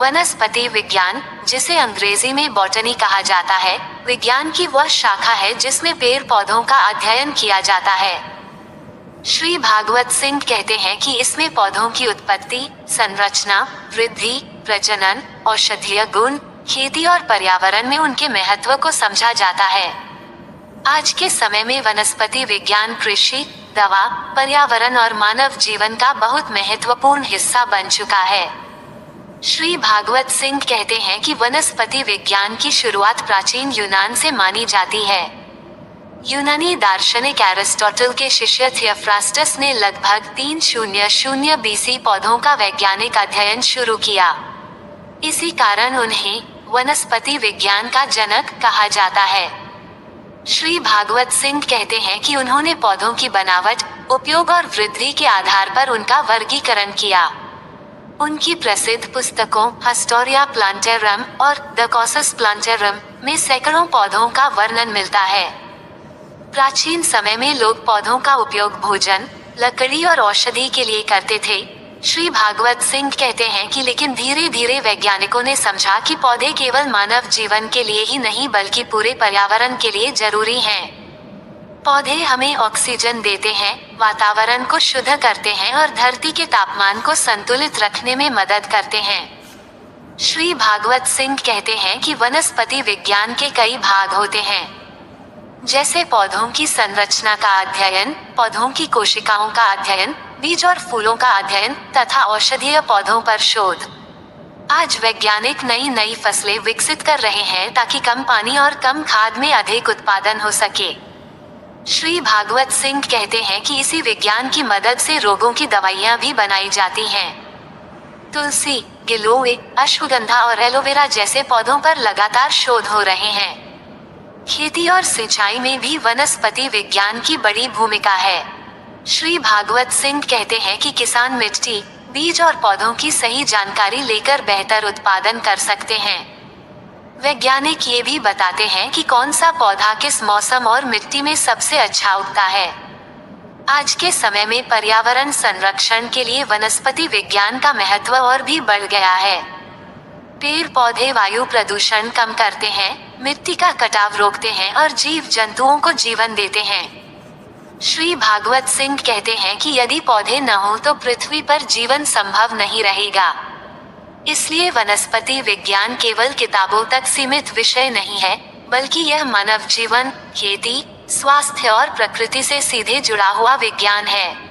वनस्पति विज्ञान, जिसे अंग्रेजी में बॉटनी कहा जाता है, विज्ञान की वह शाखा है जिसमें पेड़ पौधों का अध्ययन किया जाता है। श्री भागवत सिंह कहते हैं कि इसमें पौधों की उत्पत्ति, संरचना, वृद्धि, प्रजनन, औषधीय गुण, खेती और पर्यावरण में उनके महत्व को समझा जाता है। आज के समय में वनस्पति विज्ञान कृषि, दवा, पर्यावरण और मानव जीवन का बहुत महत्वपूर्ण हिस्सा बन चुका है। श्री भागवत सिंह कहते हैं कि वनस्पति विज्ञान की शुरुआत प्राचीन यूनान से मानी जाती है। यूनानी दार्शनिक एरिस्टोटल के शिष्य थियोफ्रास्टस ने लगभग 300 बीसी पौधों का वैज्ञानिक अध्ययन शुरू किया। इसी कारण उन्हें वनस्पति विज्ञान का जनक कहा जाता है। श्री भागवत सिंह कहते हैं कि उन्होंने पौधों की बनावट, उपयोग और वृद्धि के आधार पर उनका वर्गीकरण किया। उनकी प्रसिद्ध पुस्तकों हिस्टोरिया प्लांटेरम और द कॉसस प्लांटेरम में सैकड़ों पौधों का वर्णन मिलता है। प्राचीन समय में लोग पौधों का उपयोग भोजन, लकड़ी और औषधि के लिए करते थे। श्री भागवत सिंह कहते हैं कि लेकिन धीरे धीरे वैज्ञानिकों ने समझा कि पौधे केवल मानव जीवन के लिए ही नहीं बल्कि पूरे पर्यावरण के लिए जरूरी हैं। पौधे हमें ऑक्सीजन देते हैं, वातावरण को शुद्ध करते हैं और धरती के तापमान को संतुलित रखने में मदद करते हैं। श्री भागवत सिंह कहते हैं कि वनस्पति विज्ञान के कई भाग होते हैं, जैसे पौधों की संरचना का अध्ययन, पौधों की कोशिकाओं का अध्ययन, बीज और फूलों का अध्ययन तथा औषधीय पौधों पर शोध। आज वैज्ञानिक नई फसलें विकसित कर रहे हैं ताकि कम पानी और कम खाद में अधिक उत्पादन हो सके। श्री भागवत सिंह कहते हैं कि इसी विज्ञान की मदद से रोगों की दवाइयां भी बनाई जाती हैं। तुलसी, गिलोय, अश्वगंधा और एलोवेरा जैसे पौधों पर लगातार शोध हो रहे हैं। खेती और सिंचाई में भी वनस्पति विज्ञान की बड़ी भूमिका है। श्री भागवत सिंह कहते हैं कि किसान मिट्टी, बीज और पौधों की सही जानकारी लेकर बेहतर उत्पादन कर सकते हैं। वैज्ञानिक ये भी बताते हैं कि कौन सा पौधा किस मौसम और मिट्टी में सबसे अच्छा उगता है। आज के समय में पर्यावरण संरक्षण के लिए वनस्पति विज्ञान का महत्व और भी बढ़ गया है। पेड़ पौधे वायु प्रदूषण कम करते हैं, मिट्टी का कटाव रोकते हैं और जीव जंतुओं को जीवन देते हैं। श्री भागवत सिंह कहते हैं कि यदि पौधे न हो तो पृथ्वी पर जीवन संभव नहीं रहेगा। इसलिए वनस्पति विज्ञान केवल किताबों तक सीमित विषय नहीं है, बल्कि यह मानव जीवन, खेती, स्वास्थ्य और प्रकृति से सीधे जुड़ा हुआ विज्ञान है।